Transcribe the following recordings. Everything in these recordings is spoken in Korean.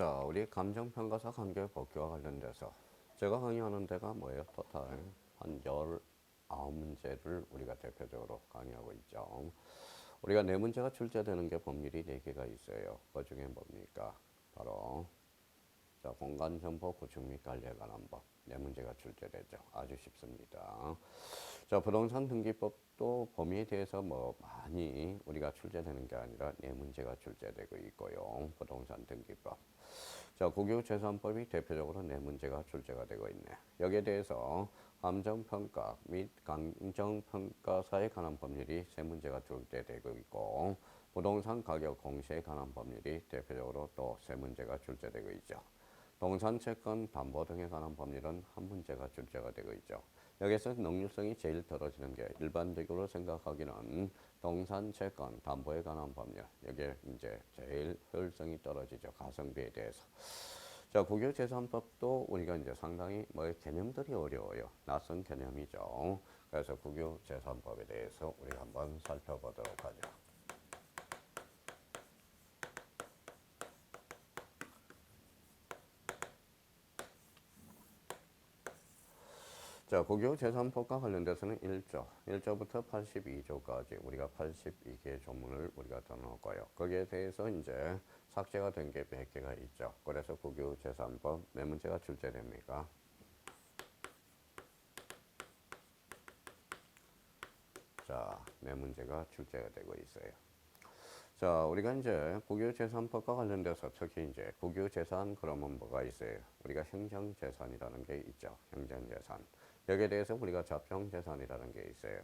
자, 우리 감정평가사 관계법규와 관련돼서 제가 강의하는 데가 뭐예요? 토탈 한 19문제를 우리가 대표적으로 강의하고 있죠. 우리가 네 문제가 출제되는 게 법률이 4개가 있어요. 그 중에 뭡니까? 바로 자, 공간정보 구축 및 관리에 관한 법. 네 문제가 출제되죠. 아주 쉽습니다. 자, 부동산 등기법도 범위에 대해서 뭐 많이 우리가 출제되는 게 아니라 네 문제가 출제되고 있고요. 부동산 등기법. 자, 국유재산법이 대표적으로 네 문제가 출제가 되고 있네. 여기에 대해서 감정평가 및 감정평가사에 관한 법률이 세 문제가 출제되고 있고, 부동산 가격 공시에 관한 법률이 대표적으로 또 세 문제가 출제되고 있죠. 동산 채권 담보 등에 관한 법률은 한 문제가 출제가 되고 있죠. 여기서 능률성이 제일 떨어지는 게 일반적으로 생각하기는 동산 채권 담보에 관한 법률. 여기에 이제 제일 효율성이 떨어지죠. 가성비에 대해서. 자, 국유재산법도 우리가 이제 상당히 뭐 개념들이 어려워요. 낯선 개념이죠. 그래서 국유재산법에 대해서 우리가 한번 살펴보도록 하죠. 자, 국유재산법과 관련돼서는 1조부터 82조까지 우리가 82개의 조문을 우리가 떠놓을 거예요. 거기에 대해서 이제 삭제가 된 게 몇 개가 있죠. 그래서 국유재산법 몇 문제가 출제됩니까? 자, 몇 문제가 출제가 되고 있어요. 자, 우리가 이제 국유재산법과 관련돼서 특히 이제 국유재산 그러면 뭐가 있어요? 우리가 행정재산이라는 게 있죠. 행정재산. 여기에 대해서 우리가 잡종재산이라는 게 있어요.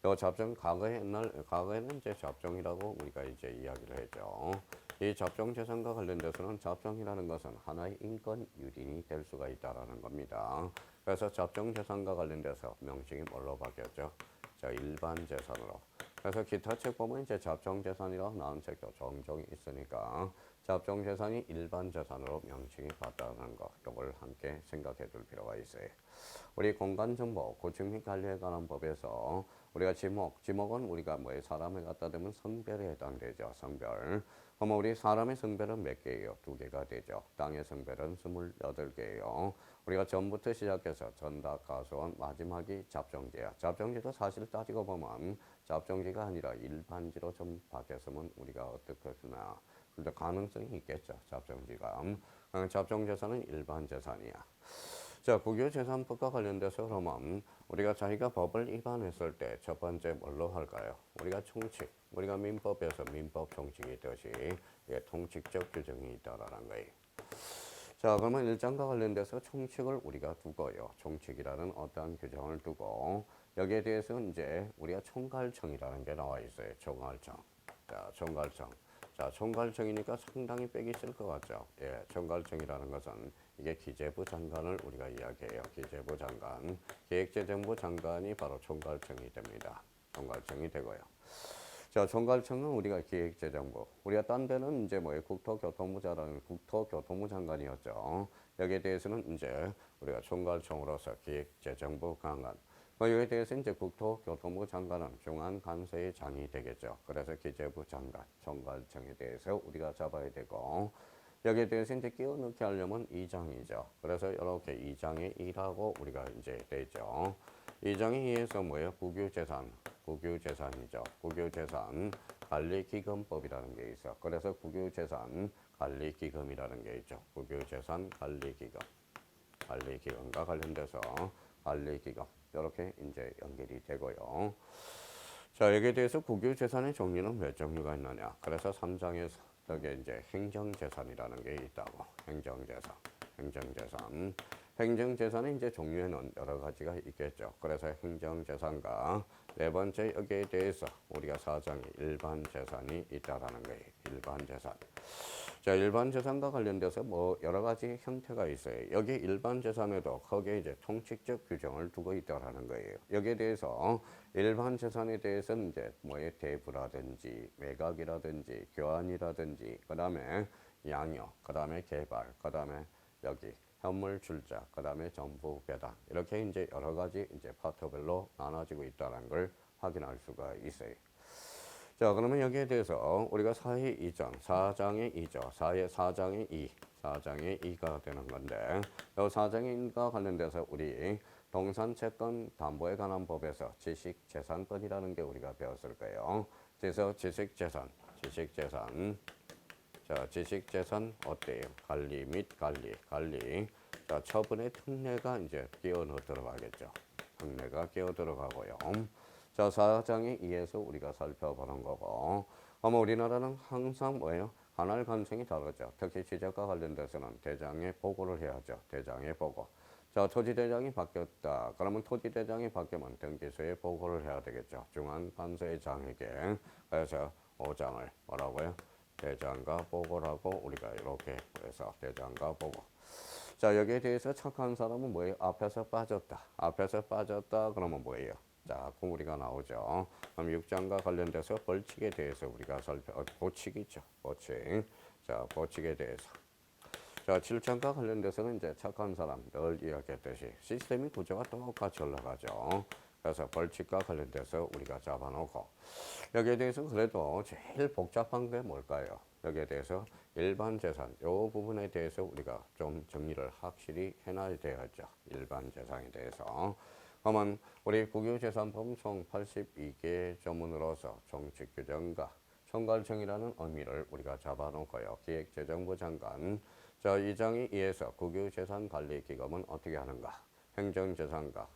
요 잡종 과거에는 이제 잡종이라고 우리가 이제 이야기를 했죠. 이 잡종재산과 관련돼서는 잡종이라는 것은 하나의 인권 유린이 될 수가 있다라는 겁니다. 그래서 잡종재산과 관련돼서 명칭이 뭘로 바뀌었죠? 자, 일반재산으로. 그래서 기타 책 보면 이제 잡종재산이라고 나온 책도 종종 있으니까 잡종재산이 일반재산으로 명칭이 바뀌었다는 거, 이걸 함께 생각해 둘 필요가 있어요. 우리 공간정보 구축 및 관리에 관한 법에서 우리가 지목은 우리가 뭐 사람을 갖다 대면 성별에 해당되죠. 성별. 그러면 우리 사람의 성별은 몇 개예요? 2개가 되죠. 땅의 성별은 28개예요. 우리가 전부터 시작해서 전답, 가소원, 마지막이 잡종지야. 잡종지도 사실 따지고 보면 잡종지가 아니라 일반지로 좀 바뀌었으면 우리가 어떻게 했으나 근데 가능성이 있겠죠. 잡종지가. 잡종재산은 일반재산이야. 자, 국유재산법과 관련돼서 그러면 우리가 자기가 법을 위반했을 때 첫 번째 뭘로 할까요? 우리가 총칙, 우리가 민법에서 민법 총칙이 있듯이 통칙적 규정이 있다라는 거예요. 자, 그러면 일장과 관련돼서 총칙을 우리가 두고요. 총칙이라는 어떠한 규정을 두고 여기에 대해서 이제 우리가 총괄청이라는 게 나와 있어요. 총괄청. 자, 총괄청. 자, 총괄청이니까 상당히 빼기 싫을 것 같죠. 예, 총괄청이라는 것은 이게 기재부 장관을 우리가 이야기해요. 기재부 장관. 기획재정부 장관이 바로 총괄청이 됩니다. 총괄청이 되고요. 자, 총괄청은 우리가 기획재정부. 우리가 딴 데는 이제 뭐 국토교통부 장관이었죠. 여기에 대해서는 이제 우리가 총괄청으로서 기획재정부 장관. 여기에 대해서 이제 국토교통부 장관은 중앙관서의 장이 되겠죠. 그래서 기재부 장관, 총괄청에 대해서 우리가 잡아야 되고, 여기에 대해서 이제 끼워 넣기 하려면 2장이죠. 그래서 이렇게 2장의 1하고 우리가 이제 되죠. 2장에 의해서 뭐예요? 국유재산이죠. 국유재산 관리기금법이라는 게 있어. 그래서 국유재산 관리기금이라는 게 있죠. 국유재산 관리기금. 관리기금과 관련돼서 관리기금. 이렇게 이제 연결이 되고요. 자, 여기에 대해서 국유재산의 종류는 몇 종류가 있느냐. 그래서 3장에서 여기 이제 행정재산이라는 게 있다고. 행정재산. 행정재산의 이제 종류에는 여러 가지가 있겠죠. 그래서 행정재산과 네 번째 여기에 대해서 우리가 4장에 일반재산이 있다라는 거예요. 일반재산. 자, 일반재산과 관련돼서 뭐 여러 가지 형태가 있어요. 여기 일반재산에도 거기에 이제 통칙적 규정을 두고 있다라는 거예요. 여기에 대해서 일반재산에 대해서는 이제 뭐의 대부라든지 매각이라든지 교환이라든지 그 다음에 양육, 그 다음에 개발, 그 다음에 여기 현물 출자, 그 다음에 정부 배당 이렇게 이제 여러 가지 이제 파트별로 나눠지고 있다는 걸 확인할 수가 있어요. 자, 그러면 여기에 대해서 우리가 사회 이전, 4장의 2죠. 4장의 2. 사장의 이가 되는 건데 이 사장의 이가 관련돼서 우리 동산 채권 담보에 관한 법에서 지식재산권이라는 게 우리가 배웠을 거예요. 그래서 지식재산. 자, 지식재산 어때요? 관리 및 관리. 자, 처분의 특례가 이제 끼어 들어가겠죠. 특례가 끼어 들어가고요. 자, 사장에 의해서 우리가 살펴보는 거고. 아마 우리나라는 항상 뭐예요? 관할 관청이 다르죠. 특히 지적과 관련돼서는 대장에 보고를 해야죠. 대장에 보고. 자, 토지대장이 바뀌었다. 그러면 토지대장이 바뀌면 등기소에 보고를 해야 되겠죠. 중앙관세장에게. 그래서 5장을 뭐라고요? 대장과 보고를 하고 우리가 이렇게 해서 대장과 보고. 자, 여기에 대해서 착한 사람은 뭐예요? 앞에서 빠졌다. 그러면 뭐예요? 자, 공우리가 나오죠. 그럼 6장과 관련돼서 벌칙에 대해서 우리가 보칙이죠. 보칙. 자, 보칙에 대해서. 자, 7장과 관련돼서는 이제 착한 사람, 늘 이야기했듯이 시스템이 구조가 똑같이 올라가죠. 그래서 벌칙과 관련돼서 우리가 잡아놓고 여기에 대해서 그래도 제일 복잡한 게 뭘까요? 여기에 대해서 일반 재산, 이 부분에 대해서 우리가 좀 정리를 확실히 해놔야 되겠죠. 일반 재산에 대해서. 그러면 우리 국유재산법 총 82개 조문으로서 정책규정과 총괄청이라는 의미를 우리가 잡아놓고요. 기획재정부 장관. 자, 이 장에 의해서 국유재산관리기금은 어떻게 하는가? 행정재산과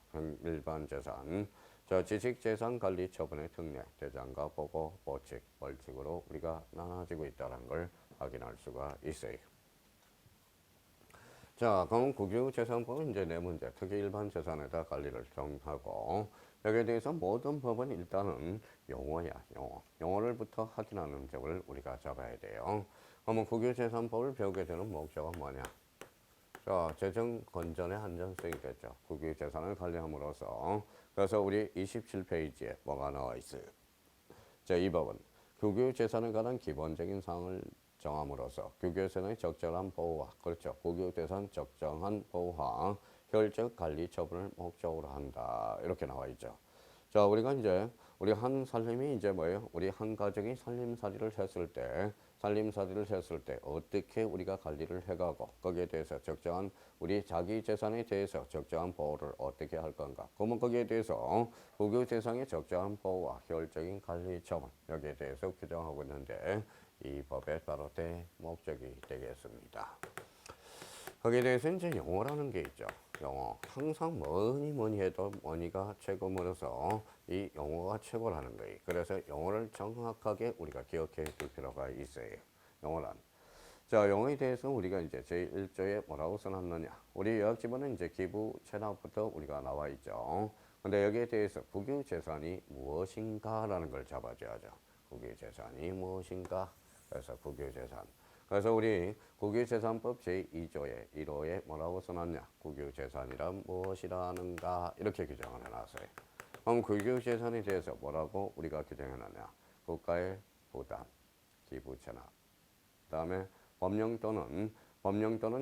일반재산. 자, 지식재산관리 처분의 특례, 대장과 보고, 보칙, 벌칙으로 우리가 나눠지고 있다는 걸 확인할 수가 있어요. 자, 그럼 국유재산법은 이제 네 문제, 특히 일반 재산에다 관리를 정하고 여기에 대해서 모든 법은 일단은 용어야, 용어. 용어를부터 확인하는 점을 우리가 잡아야 돼요. 그러면 국유재산법을 배우게 되는 목적은 뭐냐? 자, 재정 건전의 안전성이겠죠. 국유재산을 관리함으로써. 그래서 우리 27페이지에 뭐가 나와 있어요? 자, 이 법은 국유재산에 관한 기본적인 사항을 정함으로써 국유재산의 적절한 보호와, 그렇죠. 국유재산 적정한 보호와 효율적 관리 처분을 목적으로 한다. 이렇게 나와 있죠. 자, 우리가 이제 우리 한 살림이 이제 뭐예요? 우리 한 가정이 살림살이를 했을 때 어떻게 우리가 관리를 해가고 거기에 대해서 적정한 우리 자기 재산에 대해서 적정한 보호를 어떻게 할 건가? 그러면 거기에 대해서 국유재산의 적정한 보호와 효율적인 관리 처분 여기에 대해서 규정하고 있는데 이 법의 바로 대목적이 되겠습니다. 거기에 대해서 이제 영어라는 게 있죠. 영어. 항상 뭐니 해도 뭐니가 최고므로서 이 영어가 최고라는 거예요. 그래서 영어를 정확하게 우리가 기억해 둘 필요가 있어요. 영어란. 자, 영어에 대해서 우리가 이제 제1조에 뭐라고 써놨느냐. 우리 요약집어는 이제 기부 체납부터 우리가 나와 있죠. 근데 여기에 대해서 국유재산이 무엇인가라는 걸 잡아줘야죠. 국유재산이 무엇인가. 그래서 국유재산. 그래서 우리 국유재산법 제2조의 1호에 뭐라고 써놨냐. 국유재산이란 무엇이라는가 이렇게 규정을 해놨어요. 그럼 국유재산에 대해서 뭐라고 우리가 규정해놨냐. 국가의 부담, 기부채납. 그 다음에 법령 또는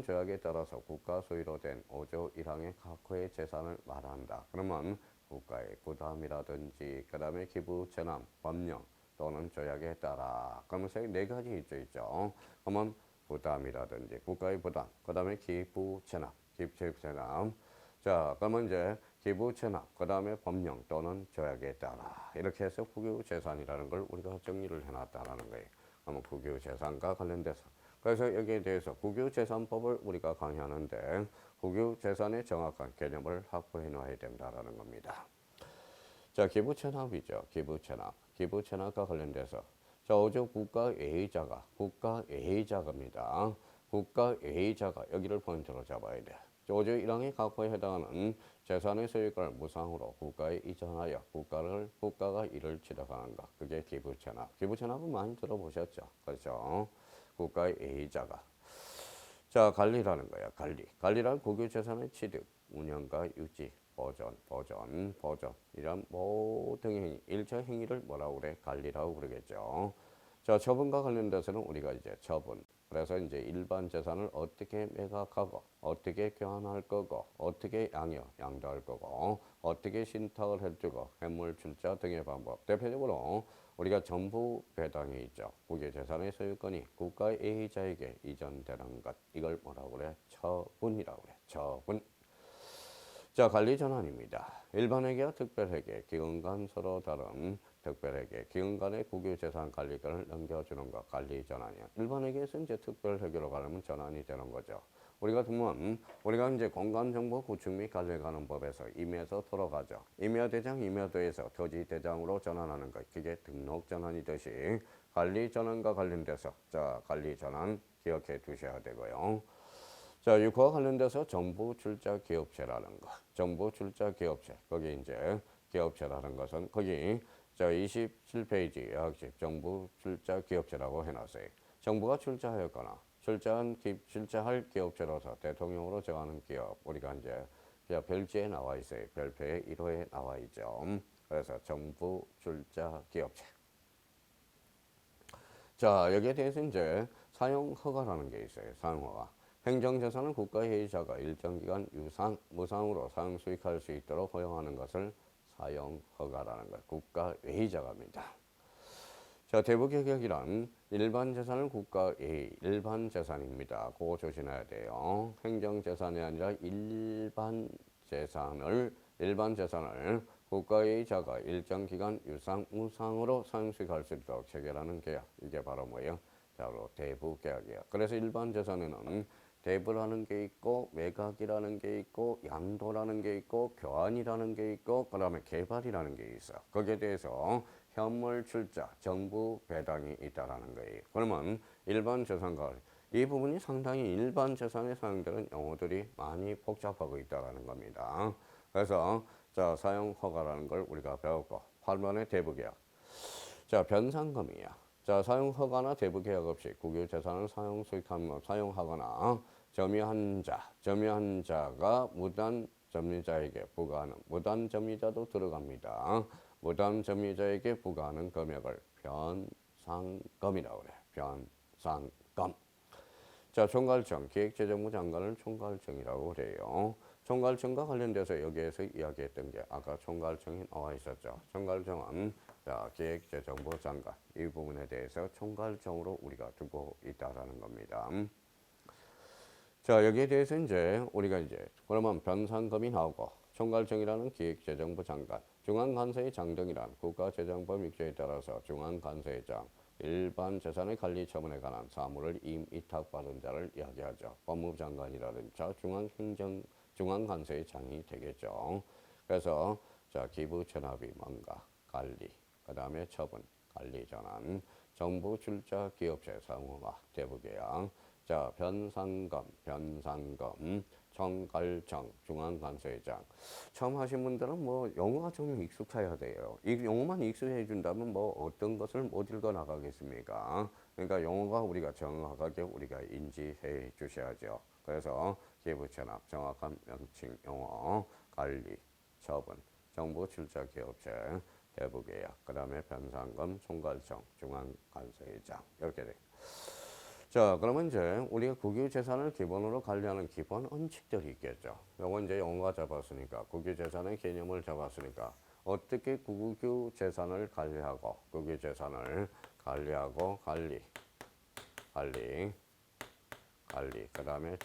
조약에 따라서 국가 소유로 된 5조 1항의 각호의 재산을 말한다. 그러면 국가의 부담이라든지 그 다음에 기부채납, 법령 또는 조약에 따라. 그러면서 네 가지 있죠. 그러면 부담이라든지 국가의 부담, 그 다음에 기부채납. 자, 그러면 이제 기부채납, 그 다음에 법령 또는 조약에 따라. 이렇게 해서 국유재산이라는 걸 우리가 정리를 해놨다는 거예요. 그러면 국유재산과 관련돼서. 그래서 여기에 대해서 국유재산법을 우리가 강의하는데 국유재산의 정확한 개념을 확보해 놔야 된다는 겁니다. 자, 기부채납이죠. 기부채납과 관련돼서 자, 어제 국가예의자가입니다. 국가예의자가 여기를 포인트로 잡아야 돼. 어제 1항의 각호에 해당하는 재산의 소유권을 무상으로 국가에 이전하여 국가가 이를 취득하는 것. 그게 기부채납. 기부채납은 많이 들어보셨죠? 그렇죠? 국가의 예의자가. 자, 관리라는 거야. 관리란 국유재산의 취득, 운영과 유지, 보존. 이런 모든 행위, 일체 행위를 뭐라고 그래? 관리라고 그러겠죠. 자, 처분과 관련돼서는 우리가 이제 처분. 그래서 이제 일반 재산을 어떻게 매각하고, 어떻게 교환할 거고, 어떻게 양도할 거고, 어떻게 신탁을 해주고 해물 출자 등의 방법. 대표적으로 우리가 정부 배당이 있죠. 국유재산의 소유권이 국가 A자에게 이전되는 것. 이걸 뭐라고 그래? 처분이라고 그래. 처분. 자, 관리전환입니다. 일반회계와 특별회계, 기관 간 서로 다른 특별회계, 기관 간의 국유재산 관리권을 넘겨주는 것, 관리전환이야. 일반회계에서 이제 특별회계로 가려면 전환이 되는 거죠. 우리가 보면 우리가 이제 공간정보 구축 및 관리에 관한 법에서 임야에서 돌아가죠. 임야대장, 임야도에서 토지대장으로 전환하는 것, 그게 등록전환이듯이 관리전환과 관련돼서 자, 관리전환 기억해 두셔야 되고요. 자, 이거와 관련돼서 정부 출자 기업체라는 거. 정부 출자 기업체. 거기 이제 기업체라는 것은 거기 자 27페이지 약식 정부 출자 기업체라고 해놨어요. 정부가 출자하였거나 출자할 기업체로서 대통령으로 정하는 기업. 우리가 이제 별지에 나와 있어요. 별표의 1호에 나와 있죠. 그래서 정부 출자 기업체. 자, 여기에 대해서 이제 사용 허가라는 게 있어요. 사용 허가. 행정재산은 국가회의자가 일정 기간 유상, 무상으로 사용 수익할 수 있도록 허용하는 것을 사용 허가라는 것. 국가회의자가 합니다. 자, 대부개혁이란 일반 재산을 국가회의, 일반 재산입니다. 그거 조심해야 돼요. 행정재산이 아니라 일반 재산을 국가회의자가 일정 기간 유상, 무상으로 사용 수익할 수 있도록 체결하는 계약. 이게 바로 뭐예요? 바로 대부개혁이에요. 그래서 일반 재산에는 대부라는 게 있고 매각이라는 게 있고 양도라는 게 있고 교환이라는 게 있고 그 다음에 개발이라는 게 있어. 거기에 대해서 현물 출자, 정부 배당이 있다라는 거예요. 그러면 일반 재산과 이 부분이 상당히 일반 재산에 사용되는 용어들이 많이 복잡하고 있다라는 겁니다. 그래서 자, 사용 허가라는 걸 우리가 배웠고 8번의 대부계약. 자, 변상금이야. 자, 사용 허가나 대부 계약 없이 국유 재산을 사용하거나 점유한 자가 무단 점유자에게 부과하는 무단 점유자도 들어갑니다. 무단 점유자에게 부과하는 금액을 변상금이라고 그래. 변상금. 자, 총괄청, 기획재정부 장관을 총괄청이라고 그래요. 총괄청과 관련돼서 여기에서 이야기했던 게 아까 총괄청이 나와 있었죠. 총괄청은 자, 기획재정부 장관 이 부분에 대해서 총괄청으로 우리가 두고 있다라는 겁니다. 자, 여기에 대해서 이제 우리가 이제 그러면 변상금이 나오고 총괄청이라는 기획재정부 장관, 중앙관세의 장 등이란 국가재정법 6조에 따라서 중앙관세의 장, 일반 재산의 관리 처분에 관한 사무를 임위탁받은 자를 이야기하죠. 법무장관이라든지 중앙관세의 장이 되겠죠. 그래서 자, 기부 전압이 뭔가 관리, 그 다음에 처분, 관리 전환, 정부 출자 기업체 사무화 대부계약. 자, 변상금, 총괄청, 중앙관세장. 처음 하신 분들은 뭐 영어가 좀 익숙해야 돼요. 이 영어만 익숙해 준다면 뭐 어떤 것을 못 읽어 나가겠습니까? 그러니까 영어가 우리가 정확하게 우리가 인지해 주셔야죠. 그래서 기부천압, 정확한 명칭 영어, 관리, 처분, 정부 출자 기업체, 대부계약, 그 다음에 변상금, 총괄청, 중앙관세장 이렇게 돼. 자, 그러면 이제 우리가 국유재산을 기본으로 관리하는 기본 원칙들이 있겠죠. 요거 이제 영어가 잡았으니까 국유재산의 개념을 잡았으니까 어떻게 국유재산을 관리하고 국유재산을 관리하고 관리 그 다음에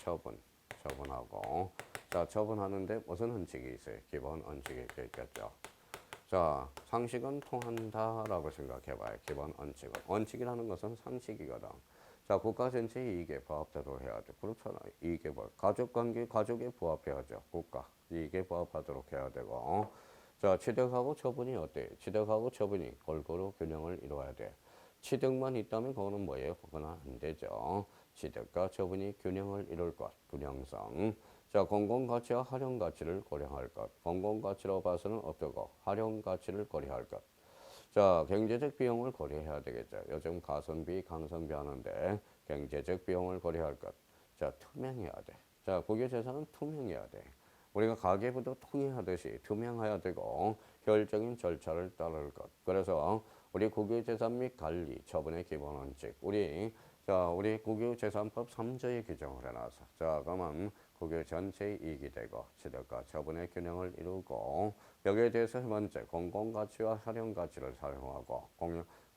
처분하고 자, 처분하는데 무슨 원칙이 있어요? 기본 원칙이 있겠죠. 자, 상식은 통한다라고 생각해봐요. 기본 원칙은. 원칙이라는 것은 상식이거든. 자, 국가 전체 이익에 부합하도록 해야 돼. 그렇잖아. 이익에 부합. 가족관계, 가족에 부합해야죠. 국가. 이익에 부합하도록 해야 되고. 자, 취득하고 처분이 어때? 취득하고 처분이 골고루 균형을 이루어야 돼. 취득만 있다면 그거는 뭐예요? 그거는 안 되죠. 취득과 처분이 균형을 이룰 것. 균형성. 자, 공공가치와 활용가치를 고려할 것. 공공가치로 봐서는 어떠고 활용가치를 고려할 것. 자, 경제적 비용을 고려해야 되겠죠. 요즘 가성비, 강성비 하는데 경제적 비용을 고려할 것. 자, 투명해야 돼. 자, 국유재산은 투명해야 돼. 우리가 가계부도 통일하듯이 투명해야 되고 효율적인 절차를 따를 것. 그래서 우리 국유재산 및 관리, 처분의 기본 원칙. 우리 국유재산법 3조에 규정을 해놨어. 자, 그러면 국유 전체의 이익이 되고 취득과 처분의 균형을 이루고 여기에 대해서 세 번째 공공가치와 활용가치를 활용하고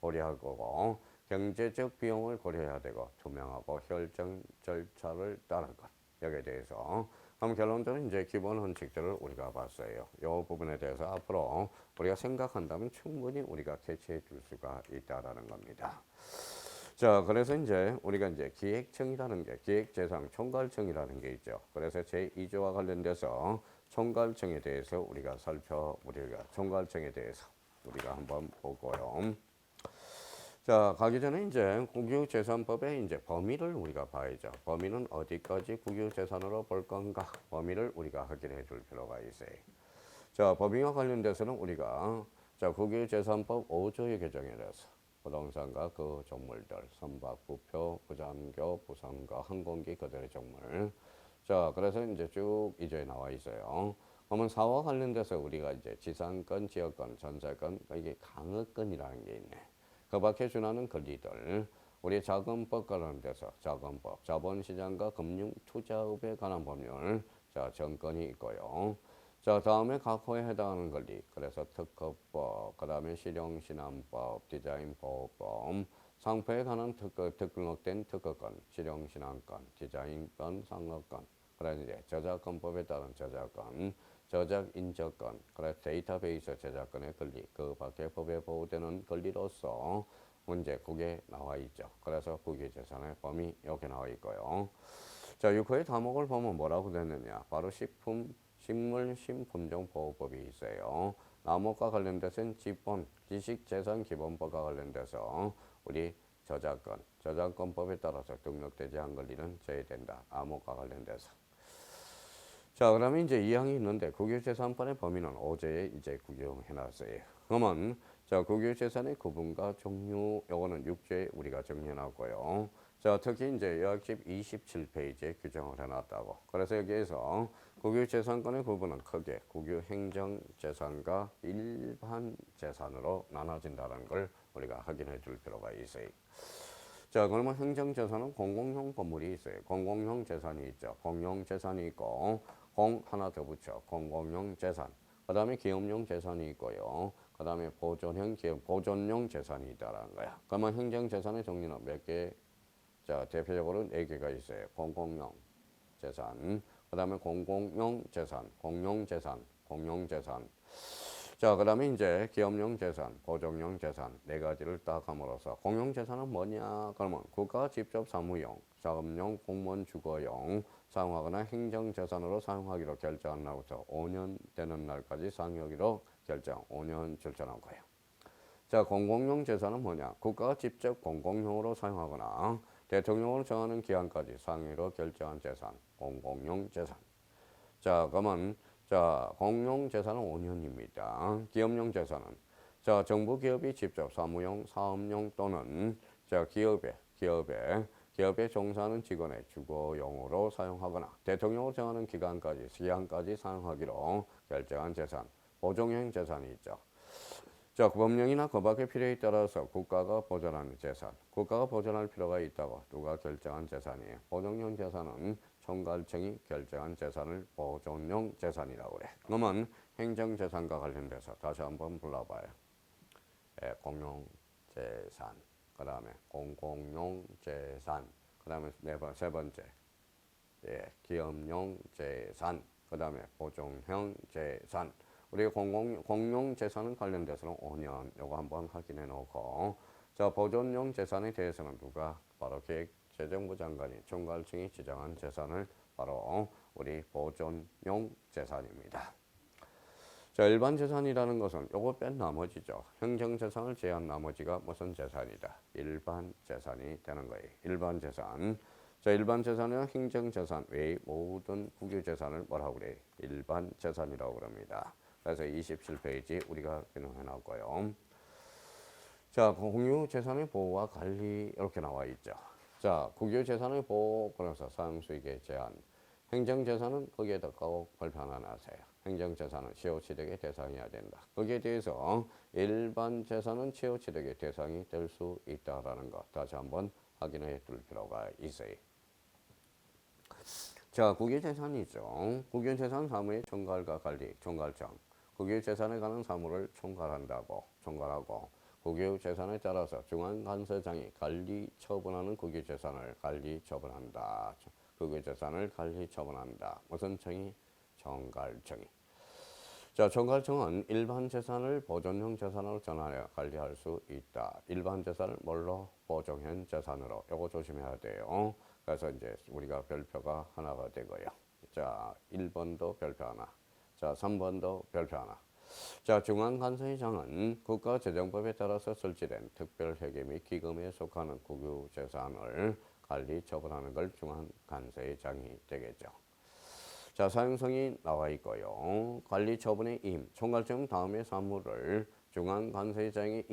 고려하고 경제적 비용을 고려해야 되고 투명하고 혈정 절차를 따른 것. 여기에 대해서 그럼 결론적으로 이제 기본 원칙들을 우리가 봤어요. 이 부분에 대해서 앞으로 우리가 생각한다면 충분히 우리가 캐치해 줄 수가 있다라는 겁니다. 자, 그래서 이제 우리가 이제 기획청이라는 게 기획재산 총괄청이라는 게 있죠. 그래서 제2조와 관련돼서 총괄청에 대해서 우리가 총괄청에 대해서 우리가 한번 보고요. 자, 가기 전에 이제 국유재산법의 이제 범위를 우리가 봐야죠. 범위는 어디까지 국유재산으로 볼 건가? 범위를 우리가 확인해 줄 필요가 있어요. 자, 법인과 관련돼서는 우리가 자, 국유재산법 5조의 개정에 대해서 부동산과 그 종물들, 선박, 부표, 부장교, 부상과 항공기 그들의 종물. 자, 그래서 이제 쭉 이제 나와 있어요. 그러면 사와 관련돼서 우리가 이제 지상권, 지역권, 전세권, 이게 강의권이라는 게 있네. 그 밖에 준하는 권리들. 우리 자금법 관련돼서 자금법, 자본시장과 금융투자업에 관한 법률, 자, 정권이 있고요. 자, 다음에 각 호에 해당하는 권리. 그래서 특허법, 그 다음에 실용신안법, 디자인보호법, 상표에 관한 등록된 특허권, 실용신안권, 디자인권, 상업권, 그래서 이제 저작권법에 따른 저작권, 저작인적권, 그래서 데이터베이스 저작권의 권리, 그 밖에 법에 보호되는 권리로서 문제 그게 나와 있죠. 그래서 국유재산의 범위 이렇게 나와 있고요. 자, 6호의 다목을 보면 뭐라고 됐느냐? 바로 식물신품종보호법이 있어요. 나목과 관련돼서는 지본, 지식재산기본법과 관련돼서 우리 저작권법에 따라서 등록되지 않은 권리는 제외된다. 나목과 관련돼서. 자, 그러면 이제 2항이 있는데 국유재산권의 범위는 5조에 이제 구경해놨어요. 그러면 자, 국유재산의 구분과 종류 요거는 6조에 우리가 정리해놨고요. 자, 특히 이제 요약집 27페이지에 규정을 해놨다고. 그래서 여기에서 국유재산권의 구분은 크게 국유행정재산과 일반재산으로 나눠진다는 걸 우리가 확인해 줄 필요가 있어요. 자, 그러면 행정재산은 공공용 건물이 있어요. 공공용 재산이 있죠. 공용재산이 있고 하나 더 붙여 공공용 재산. 그 다음에 기업용 재산이 있고요. 그 다음에 보존용 재산이 있다라는 거야. 그러면 행정재산의 종류는 몇 개? 자, 대표적으로 4개가 있어요. 공공용 재산, 그 다음에 공공용 재산, 공용재산, 공용재산. 자, 그 다음에 이제 기업용 재산, 보존용 재산 4가지를 딱 함으로써 공용재산은 뭐냐? 그러면 국가가 직접 사무용, 자금용, 공무원 주거용 사용하거나 행정재산으로 사용하기로 결정한 날부터 5년 되는 날까지 사용하기로 결정 5년 절차한 거예요. 자, 공공용 재산은 뭐냐? 국가가 직접 공공용으로 사용하거나 대통령으로 정하는 기한까지 상위로 결정한 재산, 공공용 재산. 자, 그러면 자, 공용 재산은 5년입니다. 기업용 재산은 자, 정부 기업이 직접 사무용, 사업용 또는 자, 기업에 종사하는 직원의 주거용으로 사용하거나 대통령으로 정하는 기한까지 사용하기로 결정한 재산, 보존형 재산이 있죠. 자, 법령이나 그 밖의 필요에 따라서 국가가 보존하는 재산, 국가가 보존할 필요가 있다고 누가 결정한 재산이에요. 보존용 재산은 총괄청이 결정한 재산을 보존용 재산이라고 그래. 그러면 행정재산과 관련돼서 다시 한번 불러봐요. 공용재산, 그 다음에 공공용재산, 그 다음에 세 번째 기업용 재산, 그 다음에 보존형 재산. 우리 공용 재산은 관련돼서는 5년 요거 한번 확인해 놓고 자, 보존용 재산에 대해서는 누가 바로 기획재정부 장관이 총괄청이 지정한 재산을 바로 우리 보존용 재산입니다. 자, 일반 재산이라는 것은 요거 뺀 나머지죠. 행정 재산을 제한 나머지가 무슨 재산이다? 일반 재산이 되는 거예요. 일반 재산. 자, 일반 재산은 행정 재산 외의 모든 국유 재산을 뭐라고 그래? 일반 재산이라고 그럽니다. 그래서 27페이지 우리가 기능해 놨고요. 자, 공유 재산의 보호와 관리 이렇게 나와 있죠. 자, 국유 재산의 보호 그래서 사용수익의 제한. 행정 재산은 거기에다 꼭 발표 하나 하세요. 행정 재산은 취호 취득의 대상이어야 된다. 거기에 대해서 일반 재산은 취호 취득의 대상이 될 수 있다라는 것 다시 한번 확인해 둘 필요가 있어요. 자, 국유재산이죠. 국유재산 사무의 총괄과 관리, 총괄청. 국유재산에 관한 사무를 총괄하고 국유재산에 따라서 중앙관세청이 관리 처분하는 국유재산을 관리 처분한다. 국유재산을 관리 처분한다. 무슨 청이? 총괄청이. 자, 총괄청은 일반 재산을 보존형 재산으로 전환하여 관리할 수 있다. 일반 재산을 뭘로? 보존형 재산으로. 요거 조심해야 돼요. 그래서 이제 우리가 별표가 하나가 되고요. 자, 1번도 별표 하나. 자, 3번도 별표 하나. 자, 중앙관세청은 국가재정법에 따라서 설치된 특별회계 및 기금에 속하는 국유재산을 관리 처분하는 걸 중앙관세청이 되겠죠. 자, 사용성이 나와 있고요. 관리 처분의 임, 총괄청 다음의 사무를 중앙관세청이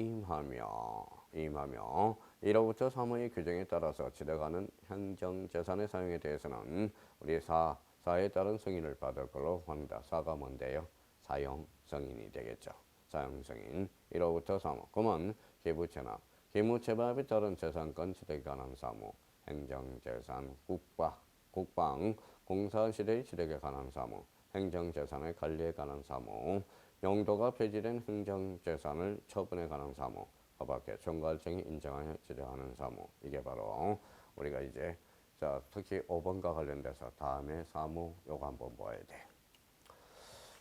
임하며 이로부터 사무의 규정에 따라서 지정하는 행정재산의 사용에 대해서는 우리 사에 따른 승인을 받을 걸로 한다. 사가 뭔데요? 사용 승인이 되겠죠. 사용 승인. 이로부터 사무. 그러면 기부채납. 기부채납에 따른 재산권 지정에 관한 사무. 행정재산, 국방, 공사시대의 지력에 관한 사무, 행정재산의 관리에 관한 사무, 용도가 폐지된 행정재산을 처분에 관한 사무, 그 밖에 총괄청이 인정하여 지정하는 사무. 이게 바로 우리가 이제 자 특히 5번과 관련돼서 다음에 사무 요거 한번 봐야 돼.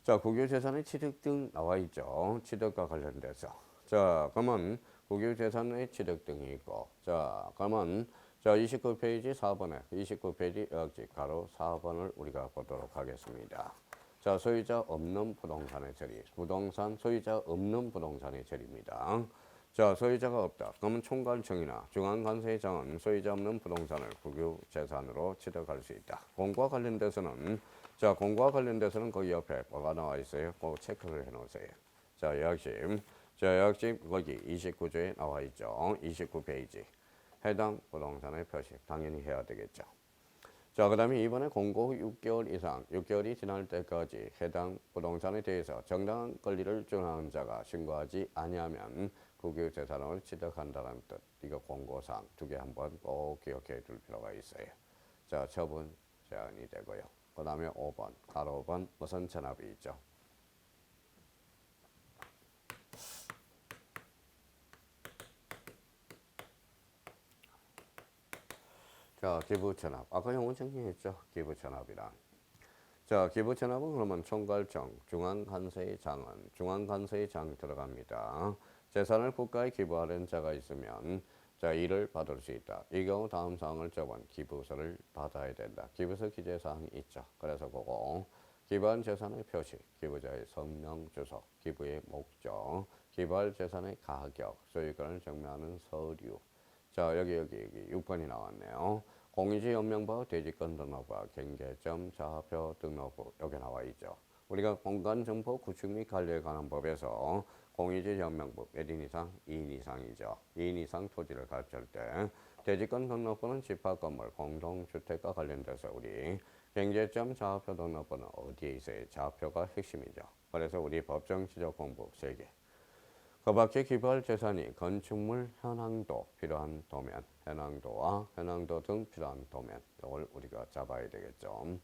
자, 국유재산의 취득 등 나와 있죠. 취득과 관련돼서. 자, 그러면 국유재산의 취득 등이 있고, 자, 그러면 자, 29페이지 4번에 29페이지 역지 가로 4번을 우리가 보도록 하겠습니다. 자, 소유자 없는 부동산의 처리. 부동산 소유자 없는 부동산의 처리입니다. 자, 소유자가 없다. 그러면 총괄청이나 중앙관세청은 소유자 없는 부동산을 국유재산으로 취득할 수 있다. 공과 관련돼서는 자, 공과 관련돼서는 거기 옆에 뭐가 나와 있어요? 꼭 체크를 해 놓으세요. 자, 약심. 자, 약심 거기 29조에 나와 있죠. 29페이지. 해당 부동산의 표시 당연히 해야 되겠죠. 자, 그 다음에 이번에 공고 6개월 이상, 6개월이 지날 때까지 해당 부동산에 대해서 정당한 권리를 주장하는 자가 신고하지 아니하면 국유재산을 취득한다는 뜻. 이거 공고사항 2개 한번 꼭 기억해 둘 필요가 있어요. 자, 처분 제한이 되고요. 그 다음에 5번, 가로 5번 무슨 체납이 있죠. 자, 기부천납. 아까 용어 정리했죠. 기부천납이란. 자, 기부천납은 그러면 총괄청, 중앙관세의 장 들어갑니다. 재산을 국가에 기부하려는 자가 있으면 자, 이를 받을 수 있다. 이 경우 다음 사항을 적은 기부서를 받아야 된다. 기부서 기재사항이 있죠. 그래서 그거 기부한 재산의 표시, 기부자의 성명, 주소, 기부의 목적, 기부할 재산의 가격, 소유권을 증명하는 서류. 자, 여기 6번이 나왔네요. 공유지 연명부, 대지권 등록부, 경계점, 좌표 등록부 여기 나와 있죠. 우리가 공간정보 구축 및 관리에 관한 법에서 공유지 연명부 몇 인 이상? 2인 이상이죠. 2인 이상 토지를 가질 때 대지권 등록부는 집합건물, 공동주택과 관련돼서 우리 경계점, 좌표 등록부는 어디에 있어요? 좌표가 핵심이죠. 그래서 우리 법정지적 공부 3개. 그 밖에 기부할 재산이 건축물, 현황도 필요한 도면, 현황도와 현황도 등 필요한 도면 이걸 우리가 잡아야 되겠죠.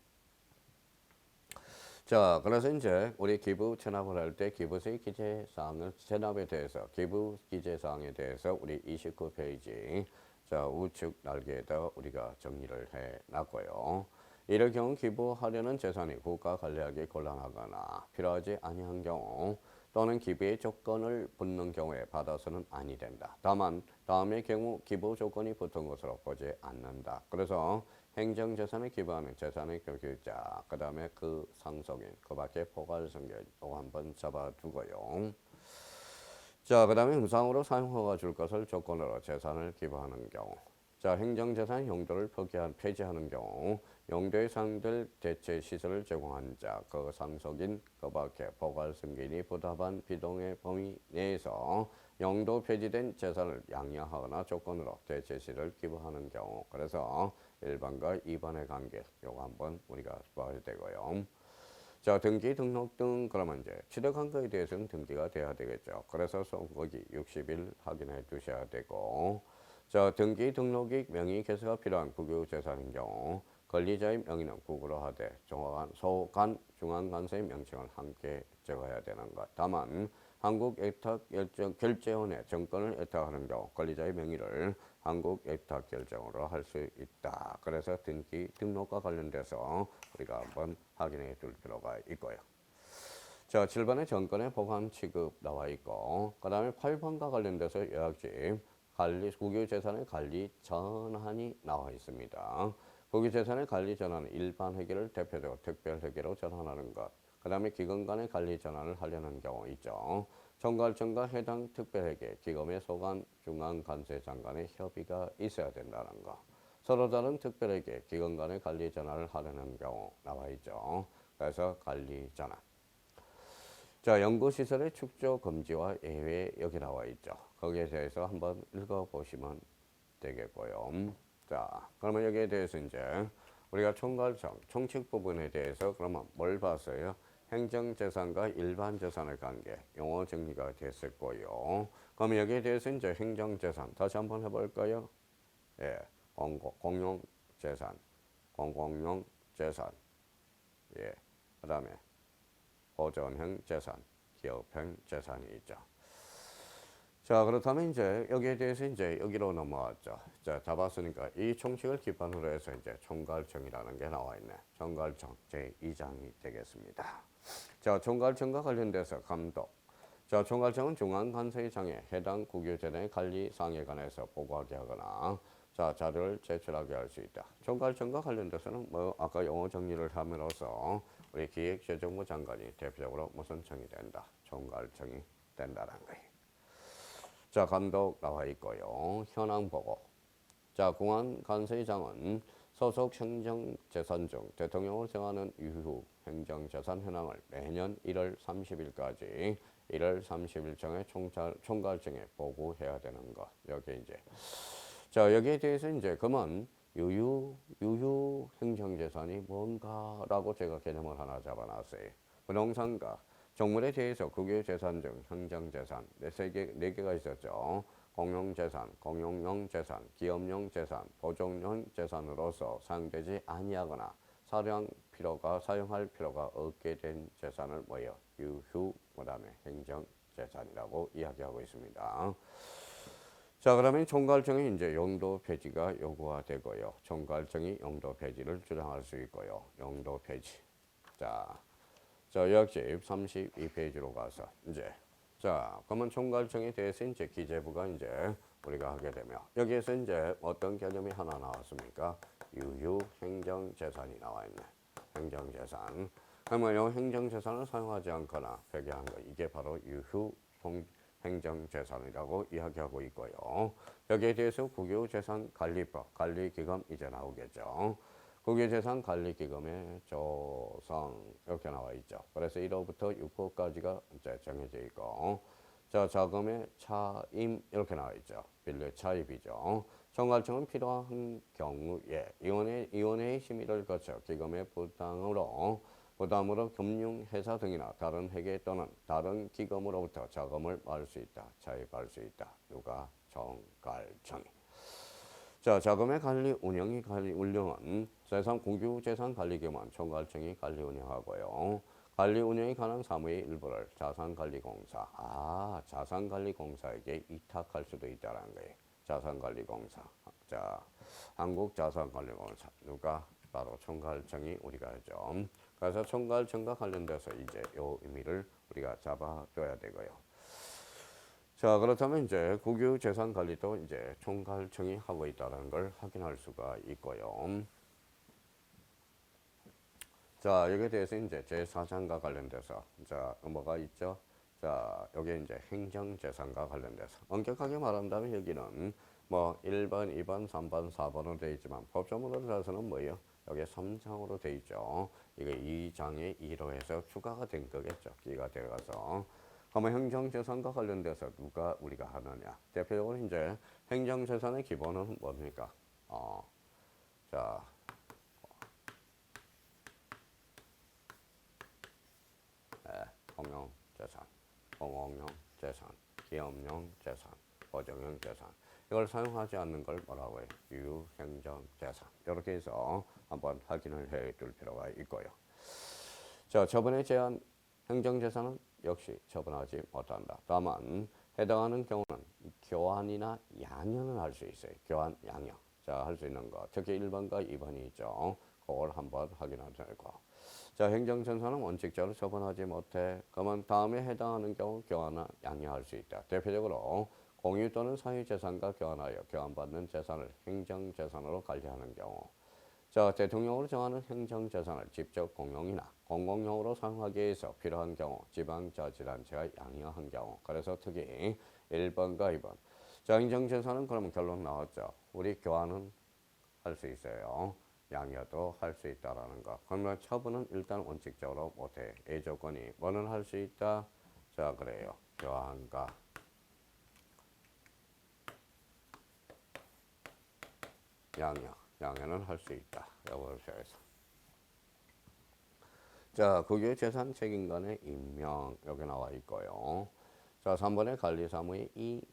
자, 그래서 이제 우리 기부 체납을 할 때 기부세 기재사항을 체납에 대해서 기부 기재사항에 대해서 우리 29페이지 자 우측 날개에다 우리가 정리를 해놨고요. 이럴 경우 기부하려는 재산이 국가 관리하기 곤란하거나 필요하지 아니한 경우 또는 기부의 조건을 붙는 경우에 받아서는 아니 된다. 다만 다음의 경우 기부 조건이 붙은 것으로 보지 않는다. 그래서 행정재산에 기부하는 재산의 교규자, 그 다음에 그 상속인, 그 밖에 포괄승계인 이거 한번 잡아두고요. 자, 그 다음에 음상으로 사용허가 줄 것을 조건으로 재산을 기부하는 경우. 자, 행정재산 용도를 폐지하는 경우 용도에 상될 대체 시설을 제공한 자, 그 상속인, 그 밖에 포괄승계인이 부담한 비동의 범위 내에서 용도 폐지된 재산을 양해하거나 조건으로 대체 시설을 기부하는 경우. 그래서 1번과 2번의 관계 요거 한번 우리가 봐야 되고요. 자, 등기 등록 등 그러면 이제 취득한 거에 대해서는 등기가 돼야 되겠죠. 그래서 거기 60일 확인해 두셔야 되고 자, 등기 등록이 명의 개설가 필요한 국유재산인 경우 권리자의 명의는 국으로 하되 소관 중앙관세의 명칭을 함께 적어야 되는 것. 다만 한국외탁결제원의 정권을 애탁하는 경우 권리자의 명의를 한국외탁결제원으로 할 수 있다. 그래서 등록과 관련돼서 우리가 한번 확인해 둘 필요가 있고요. 자, 7번에 정권의 보관 취급 나와 있고, 그 다음에 8번과 관련돼서 요약집 국유재산의 관리 전환이 나와 있습니다. 국유재산의 관리 전환은 일반 회계를 대표적으로 특별 회계로 전환하는 것. 그 다음에 기관 간의 관리 전환을 하려는 경우 있죠. 총괄청과 해당 특별회계, 기금의 소관 중앙관세장 간의 협의가 있어야 된다는 거. 서로 다른 특별회계, 기관 간의 관리 전환을 하려는 경우 나와 있죠. 그래서 관리 전환. 자, 연구시설의 축조 금지와 예외 여기 나와 있죠. 거기에 대해서 한번 읽어보시면 되겠고요. 자, 그러면 여기에 대해서 이제 우리가 총괄청, 총칙 부분에 대해서 그러면 뭘 봤어요? 행정재산과 일반재산의 관계, 용어 정리가 됐었고요. 그러면 여기에 대해서 이제 행정재산 다시 한번 해볼까요? 예, 공용재산, 공공용재산, 예, 그 다음에 보존형 재산, 기업형 재산이 있죠. 자, 그렇다면 이제 여기에 대해서 이제 여기로 넘어왔죠. 자, 다 봤으니까 이 총칙을 기반으로 해서 이제 총괄청이라는 게 나와 있네. 총괄청 제2장이 되겠습니다. 자, 총괄청과 관련돼서 감독. 자, 총괄청은 중앙관세청에 해당 국유재단의 관리 사항에 관해서 보고하게 하거나 자, 자료를 제출하게 할 수 있다. 총괄청과 관련돼서는 뭐 아까 용어 정리를 함으로써 우리 기획재정부 장관이 대표적으로 무슨 청이 된다. 총괄청이 된다는 거예요. 자, 감독 나와 있고요. 현황 보고. 자, 공안관세청은 소속 행정재산 중 대통령을 정하는 이후 행정재산 현황을 매년 1월 30일까지 1월 30일경에 총괄청에 보고해야 되는 것. 여기 이제 자, 여기에 대해서 이제 그러면 유휴 행정재산이 뭔가라고 제가 개념을 하나 잡아놨어요. 부동산과 정물에 대해서 국유재산 중 행정재산 네 개가 있었죠. 공용재산, 공용용 재산, 기업용 재산, 보존용 재산으로서 사용되지 아니하거나 사용할 필요가 없게 된 재산을 뭐예요? 유휴, 그다음에 행정재산이라고 이야기하고 있습니다. 자, 그러면 총괄청이 이제 용도 폐지가 요구가 되고요. 총괄청이 용도 폐지를 주장할 수 있고요. 용도 폐지. 자, 요약집 32페이지로 가서 이제 자, 그러면 총괄청에 대해서 이제 기재부가 이제 우리가 하게 되면 여기에서 이제 어떤 개념이 하나 나왔습니까? 유휴 행정재산이 나와 있네. 행정재산. 그러면 이 행정재산을 사용하지 않거나 폐기한 거 이게 바로 유휴 행정재산이라고 이야기하고 있고요. 여기에 대해서 국유재산관리법, 관리기금 이제 나오겠죠. 국유재산관리기금의 조성 이렇게 나와 있죠. 그래서 1호부터 6호까지가 이제 정해져 있고, 자, 자금의 차임 이렇게 나와 있죠. 빌려 차입이죠. 총괄청은 필요한 경우에 위원회의 심의를 거쳐 기금의 부담으로 금융회사 등이나 다른 회계 또는 다른 기금으로부터 자금을 받을 수 있다. 차입할 수 있다. 누가? 총괄청이. 자, 자금의 관리 운영은 국유재산관리기금은 총괄청이 관리 운영하고요. 관리 운영에 관한 사무의 일부를 자산관리공사에게 이탁할 수도 있다는 거예요. 자산관리공사. 자, 한국자산관리공사. 누가? 바로 총괄청이 우리가 하죠. 그래서 총괄청과 관련돼서 이제 요 의미를 우리가 잡아둬야 되고요. 자, 그렇다면 이제 국유재산관리도 이제 총괄청이 하고 있다는 걸 확인할 수가 있고요. 자, 여기에 대해서 이제 제4장과 관련돼서 자, 뭐가 있죠? 자, 여기 이제 행정재산과 관련돼서 엄격하게 말한다면 여기는 뭐 1번, 2번, 3번, 4번으로 되어 있지만 법조문으로 들어서는 뭐예요? 여기 3장으로 되어 있죠. 이게 2장에 2로 해서 추가가 된 거겠죠. 기가 들어가서. 그러면 행정재산과 관련돼서 누가 우리가 하느냐? 대표적으로 이제 행정재산의 기본은 뭡니까? 자, 공용재산, 공공용 재산, 기업용 재산, 보정용 재산. 이걸 사용하지 않는 걸 뭐라고 해요? 유행정재산. 이렇게 해서 한번 확인을 해둘 필요가 있고요. 자, 처분에 제한 행정재산은 역시 처분하지 못한다. 다만 해당하는 경우는 교환이나 양형은 할 수 있어요. 교환, 양형. 자, 할 수 있는 거. 특히 1번과 2번이 있죠. 그걸 한번 확인하셔야 되고. 자, 행정재산은 원칙적으로 처분하지 못해. 그러면 다음에 해당하는 경우 교환이나 양형할 수 있다. 대표적으로 공유 또는 사유재산과 교환하여 교환받는 재산을 행정재산으로 관리하는 경우. 자, 대통령으로 정하는 행정재산을 직접 공용이나 공공용으로 사용하기 위해서 필요한 경우, 지방자치단체가 양형한 경우. 그래서 특히 1번과 2번. 자, 행정재산은 그러면 결론 나왔죠. 우리 교환은 할 수 있어요. 양여도 할 수 있다라는 거. 그러면 처분은 일단 원칙적으로 못해. A 조건이 뭐는 할 수 있다? 자, 그래요. 교환과 양여. 양여는 할 수 있다. 이걸 해서. 자, 국유재산 책임관의 임명 여기 나와 있고요. 자, 3번에 관리사무의